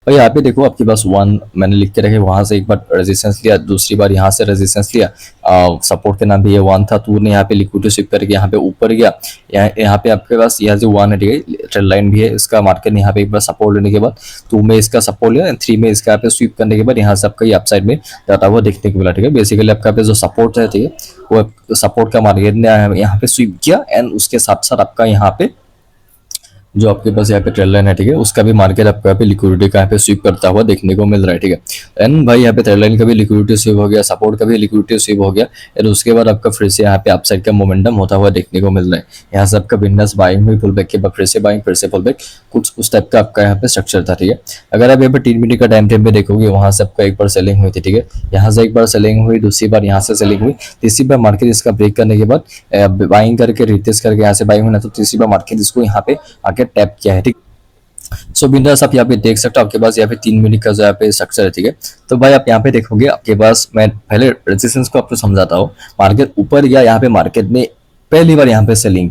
और यहाँ पे देखो आपके पास वन मैंने लिख के रखे, वहां से एक बार रेजिस्टेंस लिया, दूसरी बार यहाँ से रेजिस्टेंस लिया, सपोर्ट के नाम भी ये वन था, तूने यहाँ पे लिक्विडिटी स्विप करके यहाँ पे ऊपर गया। यहाँ पे आपके पास यहाँ जो वन है, ठीक है, ट्रेंड लाइन भी है इसका, मार्केट ने यहाँ पे एक बार सपोर्ट लेने के बाद टू में इसका सपोर्ट लिया, थ्री में इसका यहाँ पे स्वीप करने के बाद यहाँ से आपका ये अपसाइड में जाता हुआ देखने को मिला। ठीक है, बेसिकली आपका पे जो सपोर्ट है, ठीक है, वो सपोर्ट का मार्केट ने यहाँ पे स्वीप किया, एंड उसके साथ साथ आपका यहाँ पे जो आपके पास यहाँ पे ट्रेल लाइन है, ठीक है, उसका भी मार्केट आपको यहाँ पे लिक्विडिटी का यहाँ पे स्वीप करता हुआ देखने को मिल रहा है। ठीक है, एंड भाई यहाँ पे ट्रेल लाइन का भी लिक्विडिटी स्वीप हो गया, सपोर्ट का भी लिक्विडिटी स्वीप हो गया, एंड उसके बाद आपका फिर से यहाँ पे अपसाइड का मोमेंटम होता हुआ देखने को मिल रहा है। यहाँ से आपका बिंदास बाइंग हुई, पुल बैक के बाद फिर से बाइंग, फिर से पुल बैक, कुछ उस टाइप का आपका यहाँ पे स्ट्रक्चर था। ठीक है, अगर आप यहाँ पे 3 मिनट का टाइम फ्रेम पे देखोगे, वहां से आपका एक बार सेलिंग हुई थी। ठीक है, यहाँ से एक बार सेलिंग हुई, दूसरी बार यहाँ से सेलिंग हुई, तीसरी बार मार्केट इसका ब्रेक करने के बाद बाइंग करके रिटेस्ट करके यहाँ से बाइंग हुई ना, तो तीसरी बार मार्केट इसको यहाँ पे आके टैप किया है। ठीक, सो बिंदास आप यहाँ पे देख सकते हो, आपके पास यहाँ पे 3 मिनट का जो यहाँ पे स्ट्रक्चर है। ठीक है, तो भाई आप यहाँ पे देखोगे, आपके पास मैं पहले रेजिस्टेंस को आपको समझाता हूँ। मार्केट ऊपर गया, यहाँ पे मार्केट ने पहली बार यहाँ पे सेलिंग,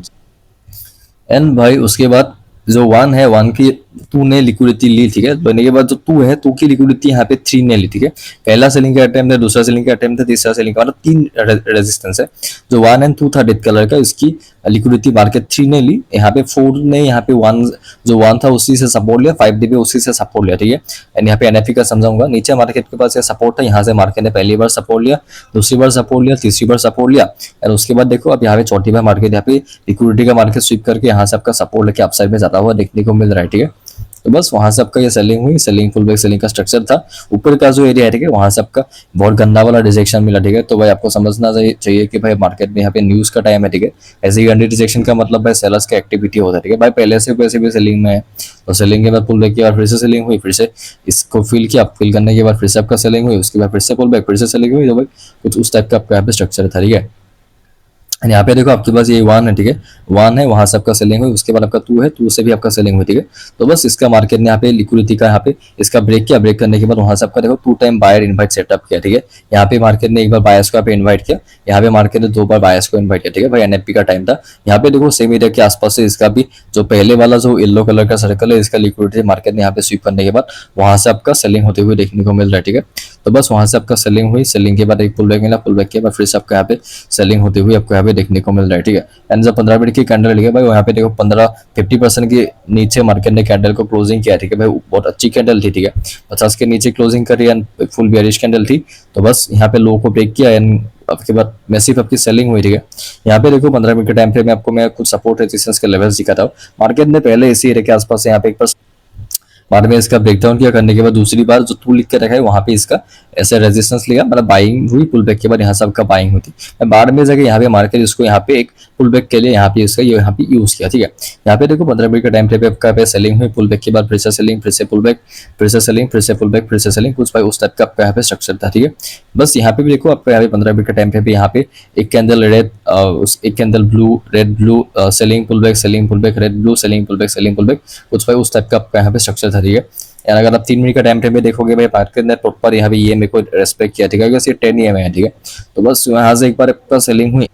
एंड भाई उसके बाद जो वन है, वन की टू ने लिक्विडिटी ली। ठीक है, बनने के बाद जो टू है, टू की लिक्विडिटी यहाँ पे थ्री ने ली। ठीक है, पहला सेलिंग का अटेम्प्ट है, दूसरा सेलिंग का अटेम्प्ट है, तीसरा सेलिंग का, मतलब तीन रेजिस्टेंस है। जो वन एंड टू था रेड कलर का, इसकी लिक्विडिटी मार्केट थ्री ने ली, यहाँ पे फोर ने यहाँ पे वन, जो वन था उसी से सपोर्ट लिया, 5 DP उसी से सपोर्ट लिया। ठीक है, एंड यहाँ पे एनएफपी का समझाऊंगा। नीचे मार्केट के पास ये सपोर्ट था, यहाँ से मार्केट ने पहली बार सपोर्ट लिया, दूसरी बार सपोर्ट लिया, तीसरी बार सपोर्ट लिया, एंड उसके बाद देखो अब यहाँ पे चौथी बार मार्केट यहाँ पे लिक्विडिटी का मार्केट स्वीप करके यहाँ से आपका सपोर्ट लेके अपसाइड में जाता हुआ देखने को मिल रहा है। ठीक है, तो बस वहां से आपका ये सेलिंग हुई, सेलिंग पुल बैक सेलिंग का स्ट्रक्चर था। ऊपर का जो एरिया है, ठीक है, वहां से आपका बहुत गंदा वाला रिजेक्शन मिला। ठीक है, तो भाई आपको समझना चाहिए कि भाई मार्केट में यहाँ पे न्यूज का टाइम है। ठीक है, ऐसे ही अंडर रिजेक्शन का मतलब भाई सेलर्स का एक्टिविटी होता है। ठीक है, भाई पहले से वैसे भी सेलिंग में है, तो सेलिंग के बाद पुल बैक किया और फिर से सेलिंग हुई, फिर से इसको फिल किया, फिल करने के बाद फिर से आपका सेलिंग हुई, उसके बाद फिर से पुल बैक, फिर से सेलिंग हुई। तो भाई कुछ उस टाइप का आपका यहाँ पे स्ट्रक्चर था। ठीक है, यहाँ पे देखो आपके पास ये वन है। ठीक है, वन है, वहां से आपका सेलिंग हुई, उसके बाद आपका टू है, टू से भी आपका सेलिंग हुई। ठीक है, तो बस इसका मार्केट ने यहाँ पे लिक्विडिटी का यहाँ पे इसका ब्रेक किया, ब्रेक करने के बाद वहां से आपका देखो 2 टाइम बायर इनवाइट सेटअप किया। ठीक है, यहाँ पे मार्केट ने एक बार बायर्स को यहाँ पे इन्वाइट किया, यहाँ पे मार्केट ने 2 बार बायर्स को इन्वाइट किया। ठीक है, भाई एनएफपी का टाइम था। यहाँ पे देखो सेम एरिया के आसपास से इसका भी जो पहले वाला जो येलो कलर का सर्कल है, इसका लिक्विडिटी मार्केट ने यहाँ पे स्वीप करने के बाद वहां से आपका सेलिंग होते हुए देखने को मिल रहा है। ठीक है, तो बस वहां से आपका सेलिंग हुई, सेलिंग के बाद एक पुल बैक मिला, पुल बैक के बाद फिर से आपका यहाँ पे सेलिंग होते हुए आपको यहाँ पे देखने को मिल रहा है। ठीक है, एंड जब 15 मिनट की कैंडल लगी भाई, यहाँ पे देखो 50% के नीचे मार्केट ने कैंडल को क्लोजिंग किया। ठीक है भाई, बहुत अच्छी कैंडल थी। ठीक है, 50 के नीचे क्लोजिंग करी एंड फुल बेयरिश कैंडल थी, तो बस यहाँ पे लो को ब्रेक किया एंड आपके बाद मैसिव आपकी सेलिंग हुई। ठीक है, यहाँ पे देखो 15 मिनट के टाइम फ्रेम में आपको मैं कुछ सपोर्ट रेजिस्टेंस के लेवल्स दिखाता हूँ। मार्केट ने पहले इसी एरिया के आसपास यहाँ पे एक बाद में इसका ब्रेकडाउन किया, करने के बाद दूसरी बार जो टू लिख के रखा है वहां पे इसका ऐसे रेजिस्टेंस लिया, मतलब बाइंग हुई, पुल बैक के बाद यहाँ से आपका बाइंग होती है। बाद में जगह यहाँ पे मार्केट इसको यहाँ पे एक पुल बैक के लिए यहाँ पे इसका यहाँ पे यूज किया। ठीक है, यहाँ पे देखो 15 मिनट का टाइम फ्रेम पे आपका पे सेलिंग हुई, पुल बैक के बाद फिर से सेलिंग, फिर से पुल बैक, फिर से सेलिंग, फिर से पुल बैक, फिर से सेलिंग, कुछ भाई उस टाइप का आपका यहाँ पे स्ट्रक्चर था। ठीक है, बस यहाँ पे भी देखो आपको यहाँ पे 15 मिनट का टाइम फ्रेम पे यहाँ पे एक कैंडल रेड, एक candle blue, red blue, selling pull back, selling pull back, red blue, selling pull back, selling pull back, कुछ भाई उस टाइप का आपका यहाँ पे स्ट्रक्चर था। ठीक है, यार अगर आप 3 मिनट का टाइम फ्रेम में देखोगे भाई, मार्केट ने प्रॉपर यहाँ पे ये मेरे को रेस्पेक्ट किया। ठीक है, ये 10 EM है। ठीक है, तो बस यहाँ से एक बार आपका सेलिंग हुई,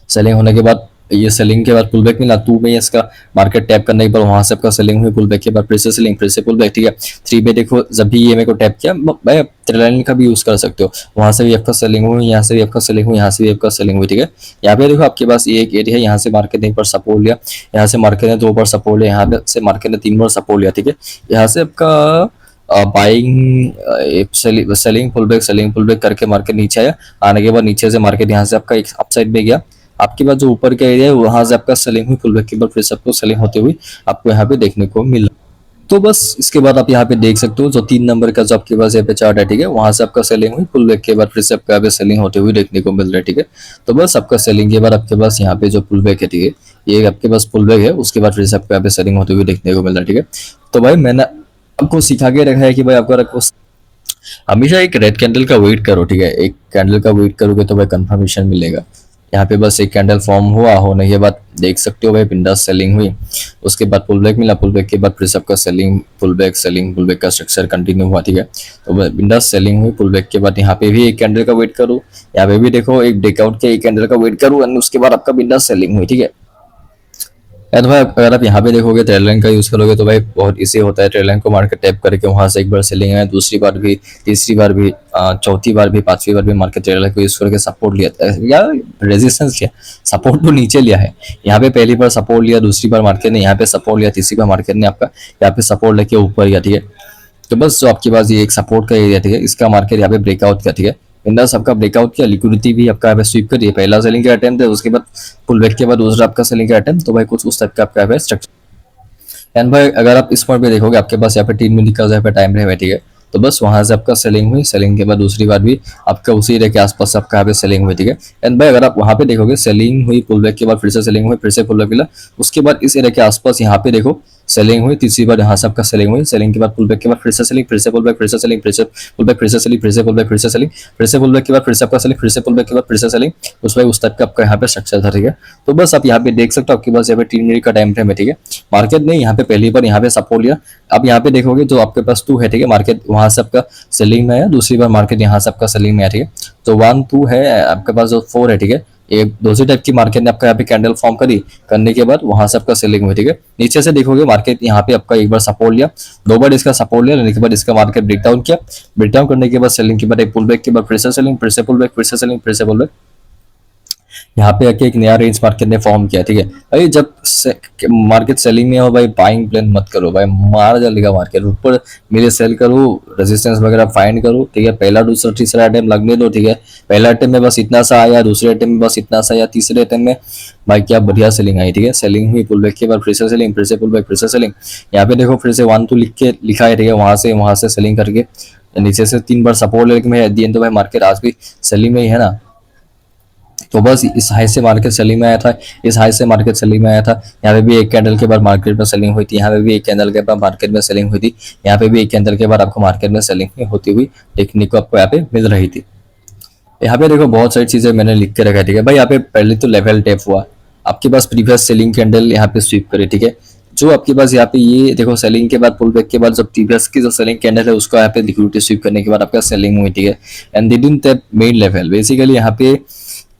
सेलिंग होने के बाद ये सेलिंग के बाद पुल बैक मिला, टू में इसका मार्केट टैप करने के बाद वहां से आपका सेलिंग हुई, पुल बैक के बाद फिर से सेलिंग, फिर से पुल बैक। ठीक है, थ्री में देखो जब भी ये मेरे को टैप किया, भाई ट्रेलाइन का भी यूज कर सकते हो, वहां से भी आपका सेलिंग हुई, यहाँ से भी आपका सेलिंग हुई, यहाँ से भी आपका सेलिंग हुई। ठीक है, यहाँ पे देखो आपके पास ये एक एरिया है, यहाँ से मार्केट ने एक बार सपोर्ट लिया, यहाँ से मार्केट ने 2 बार सपोर्ट लिया, यहाँ से मार्केट ने 3 बार सपोर्ट लिया। ठीक है, यहाँ से आपका बाइंग, सेलिंग पुल बैक करके मार्केट नीचे आया, आने के बाद नीचे से मार्केट यहाँ से आपका एक अपसाइड में गया, आपके पास जो ऊपर का एरिया है वहां से आपका सेलिंग हुई, पुल बैक के बाद फिर सबको सेलिंग होते हुए आपको यहाँ पे देखने को मिला। तो बस इसके बाद आप यहाँ पे देख सकते हो जो 3 नंबर का जो आपके पास यहाँ पे चार्ट है। ठीक है, वहां से आपका सेलिंग हुई, पुल बैक के बाद फिर से आपका यहाँ पे सेलिंग होते हुए देखने को मिल रहा है। ठीक है, तो बस आपका सेलिंग के बाद आपके पास यहाँ पे जो पुल बैक है, ठीक है, ये आपके पास पुल बैक है, उसके बाद फिर से आपको यहाँ पे सेलिंग होते हुए देखने को मिल रहा है। ठीक है, तो भाई मैंने आपको सिखा के रखा है कि भाई आपको हमेशा एक रेड कैंडल का वेट करो। ठीक है, एक कैंडल का वेट करोगे तो भाई कंफर्मेशन मिलेगा। यहाँ पे बस एक कैंडल फॉर्म हुआ, होने के बाद देख सकते हो भाई बिंदास सेलिंग हुई, उसके बाद पुल बैक मिला, पुल बैक के बाद फिर सबका selling, pull back, selling, pull back का स्ट्रक्चर कंटिन्यू हुआ। ठीक है, तो बिंदास सेलिंग हुई, पुल बैक के बाद यहाँ पे भी एक कैंडल का वेट करो, यहाँ पे भी देखो एक ब्रेकआउट के एक कैंडल का वेट करो, एंड उसके बाद आपका बिंदास सेलिंग हुई। ठीक है, एंड भाई अगर आप यहाँ पे देखोगे ट्रेल लाइन का यूज करोगे तो भाई बहुत इजी होता है। ट्रेल लाइन को मार्केट टैप करके वहां से एक बार सेलिंग है, दूसरी बार भी, तीसरी बार भी, चौथी बार भी, पांचवी बार भी मार्केट ट्रेल लाइन को यूज करके सपोर्ट लिया या रेजिस्टेंस लिया। सपोर्ट तो नीचे लिया है, यहाँ पे पहली बार सपोर्ट लिया, दूसरी बार मार्केट ने यहाँ पे सपोर्ट लिया, तीसरी बार मार्केट ने आपका यहाँ पे सपोर्ट लेके ऊपर गया, ठीक है। तो बस जो आपके पास ये एक सपोर्ट का एरिया, ठीक है, इसका मार्केट यहाँ पे ब्रेकआउट किया, ठीक है। इंडा सबका ब्रेकआउट किया, लिक्विडिटी भी आपका यहाँ पे स्वीप करिए। पहला सेलिंग का अटेम्प्ट है, उसके बाद पुल बैक के बाद दूसरा आपका सेलिंग का अटेम्प्ट। तो भाई कुछ उस टाइप का आपका यहाँ पे स्ट्रक्चर। एंड भाई अगर आप इस पॉइंट पे देखोगे आपके पास यहाँ पे 3 मिनट का यहाँ पे टाइम फ्रेम है, ठीक है। तो बस वहां से आपका सेलिंग हुई, सेलिंग के बाद दूसरी बार भी आपका उसी एरिया के आसपास आपका यहाँ पे सेलिंग हुई, ठीक है। एंड भाई अगर आप वहां पे देखोगे सेलिंग हुई, पुल बैक के बाद फिर से सेलिंग हुई, फिर से पुल बैक मिला, उसके बाद इस एरिया के आसपास यहाँ पे देखो सेलिंग हुई, तीसरी बार यहाँ से आपका सेलिंग हुई, सेलिंग के बाद पुल बैक के बाद फिर से सेलिंग, फिर से पुल बैक, फिर से सेलिंग, फिर से पुल बैक, फिर से सेलिंग, फिर से पुल बैक, फिर से सेलिंग, फिर से पुल बैक के बाद फिर से आपका सेलिंग, फिर से पुल बैक के बाद फिर से सेलिंग। उस टाइप का आपका यहाँ पे स्ट्रक्चर था, ठीक है। तो बस आप यहाँ पे देख सकते हो आपके पास यहाँ पे 3 मिनट का टाइम फ्रेम है, ठीक है। मार्केट ने यहाँ पे पहली बार यहाँ पे सपोर्ट लिया। अब यहाँ पे देखोगे जो आपके पास 2 है, ठीक है, मार्केट वहां से आपका सेलिंग में है, दूसरी बार मार्केट यहाँ से आपका सेलिंग में है, ठीक है। तो 1 2 है, आपके पास जो 4 है, ठीक है। एक दूसरी टाइप की मार्केट ने आपका यहाँ पे कैंडल फॉर्म करी, करने के बाद वहां से आपका सेलिंग हुई, ठीक है। नीचे से देखोगे मार्केट यहाँ पे आपका एक बार सपोर्ट लिया, 2 बार इसका सपोर्ट लिया, लेने के बाद इसका मार्केट ब्रेकडाउन किया, ब्रेकडाउन करने के बाद सेलिंग के बाद एक पुल बैक के बाद फिर से सेलिंग, फिर से पुल बैक, फिर से सेलिंग, फिर से पुल बैक। यहाँ पे आके एक नया रेंज मार्केट ने फॉर्म किया, ठीक है। भाई जब मार्केट सेलिंग में हो भाई बाइंग प्लान मत करो भाई, मार जाएगा मार्केट ऊपर मिले, सेल करो, रेजिस्टेंस वगैरह फाइंड करो, ठीक है। पहला दूसरा तीसरा अटेम्प्ट लगने दो, ठीक है। पहला अटेम्प्ट में बस इतना सा आया, दूसरे अटेम्प्ट में बस इतना सा आया, तीसरे अटेम्प्ट में भाई क्या बढ़िया सेलिंग आई, ठीक है। सेलिंग हुई, पुल बैक के बाद फिर से सेलिंग, फिर से पुल बैक, फिर से सेलिंग। यहाँ पे देखो फिर से 1 2 लिखा है, ठीक है। वहां से सेलिंग करके नीचे से 3 बार सपोर्ट लेके एट दी एंड तो भाई मार्केट आज भी सेलिंग में ही है ना। तो बस इस हाई से मार्केट सेलिंग में आया था, इस हाई से मार्केट सेलिंग में आया था। यहाँ पे भी एक कैंडल के बाद मार्केट में सेलिंग हुई थी, यहाँ पे भी एक कैंडल के बाद मार्केट में सेलिंग हुई थी, यहाँ पे भी एक कैंडल के बाद आपको मार्केट में सेलिंग होती हुई देखने को आपको यहाँ पे मिल रही थी। यहाँ पे देखो बहुत सारी चीजें मैंने लिख के रखा है, ठीक है भाई। यहाँ पे पहले तो लेवल टैप हुआ, आपके पास प्रीवियस सेलिंग कैंडल यहाँ पे स्वीप करे, ठीक है। जो आपके पास यहाँ पे ये देखो सेलिंग के बाद पुल बैक के बाद जब प्रीवियस की जो सेलिंग कैंडल है उसको यहाँ पे लिक्विडिटी स्वीप करने के बाद आपका सेलिंग हुई, ठीक है। And they didn't tap main level, basically यहाँ पे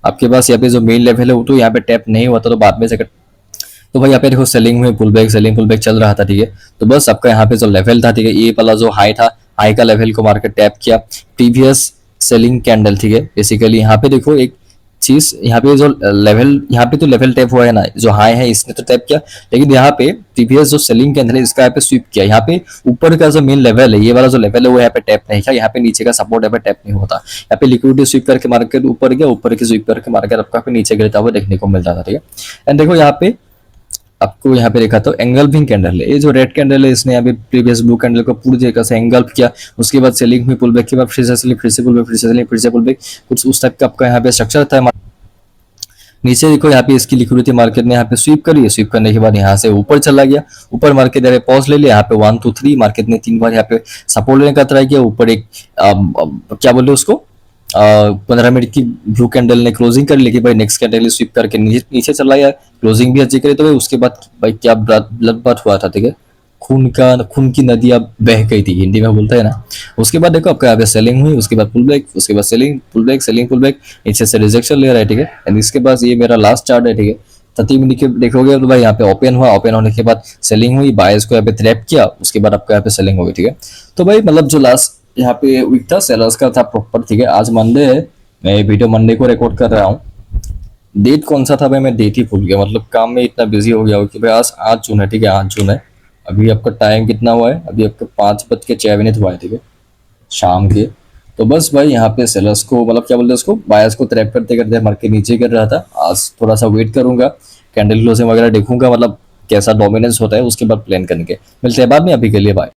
आपके पास यहाँ पे जो मेन लेवल है वो तो यहाँ पे टैप नहीं हुआ था, तो बाद में से तो भाई यहाँ पे देखो सेलिंग हुई, pull back, selling pull back चल रहा था, ठीक है। तो बस आपका यहाँ पे जो लेवल था, ठीक है, ये वाला जो हाई था, हाई का लेवल को मार्केट टैप किया, प्रीवियस सेलिंग कैंडल, ठीक है। बेसिकली यहाँ पे देखो एक चीज, यहाँ पे जो लेवल, यहाँ पे तो लेवल टैप हुआ है ना, जो हाई है इसने तो टैप किया, लेकिन यहाँ पे प्रीवियस जो सेलिंग कैंडल है इसका यहाँ पे स्वीप किया। यहाँ पे ऊपर का जो मेन लेवल है, ये वाला जो लेवल है वो यहाँ पे टैप नहीं किया, यहाँ पे नीचे का सपोर्ट यहाँ पे टैप नहीं होता। यहाँ पे लिक्विडिटी स्वीप करके मार्केट ऊपर गया, ऊपर की स्वीप करके मार्केट आपको यहाँ पे नीचे गिरता हुआ देखने को मिलता था, ठीक है। एंड देखो यहाँ पे आपको यहाँ पे देखा तो एंगल्फिंग कैंडल है, ये जो रेड कैंडल है इसने अभी प्रीवियस ब्लू कैंडल को पूरी तरीके से एंगल्फ किया, उसके बाद सेलिंग हुई, पुल बैक के बाद फिर से सेलिंग, फिर से पुल बैक, फिर से सेलिंग, फिर से पुल बैक, कुछ उस टाइप का आपका यहाँ पे स्ट्रक्चर था। नीचे देखो यहाँ पे इसकी लिक्विडिटी मार्केट ने यहाँ पे स्वीप करी है, स्वीप करने के बाद यहाँ से ऊपर चला गया, ऊपर मार्केट यहाँ पे पॉज ले लिया, यहाँ पे 1 2 3 मार्केट ने 3 बार यहाँ पे सपोर्ट लेने का ट्राई किया, ऊपर एक क्या बोले उसको 15 मिनट की ब्लू कैंडल ने क्लोजिंग कर ली, लेकिन भाई नेक्स्ट कैंडल स्वीप करके नीचे चला गया, क्लोजिंग भी अच्छी करी। तो भाई उसके बाद भाई क्या ब्लड बाथ हुआ था, ठीक है, खून की नदियां बह गई थी, हिंदी में बोलते हैं ना। उसके बाद देखो आपका यहाँ पे सेलिंग हुई, उसके बाद पुल बैक, उसके बाद selling pull back, selling pull back, नीचे से रिजेक्शन ले रहा है, ठीक है। एंड इसके बाद ये मेरा लास्ट चार्ट है, ठीक है। 30 मिनट के देखोगे तो भाई यहाँ पे ओपन हुआ, ओपन होने के बाद सेलिंग हुई, बायर्स को यहाँ पे ट्रैप किया, उसके बाद आपका यहाँ पे सेलिंग होगी, ठीक है। तो भाई मतलब जो लास्ट यहाँ पे वीक था सेलर्स का था प्रॉपर, ठीक है। आज मंडे है, मैं वीडियो मंडे को रिकॉर्ड कर रहा हूँ। डेट कौन सा था भाई, मैं डेट ही भूल गया, मतलब काम में इतना बिजी हो गया हूँ कि भाई आज जून है, ठीक है, आज जून है। अभी आपका टाइम कितना हुआ है, अभी आपका 5:06 हुआ है, ठीक है, शाम के। तो बस भाई यहाँ पे सेलर्स को मतलब क्या बोलते हैं उसको, बायर्स को ट्रैप करते करते मार्केट नीचे गिर रहा था। आज थोड़ा सा वेट करूंगा, कैंडल क्लोजिंग वगैरह देखूंगा, मतलब कैसा डोमिनेंस होता है, उसके बाद प्लान करेंगे। मिलते हैं बाद में, अभी के लिए बाय।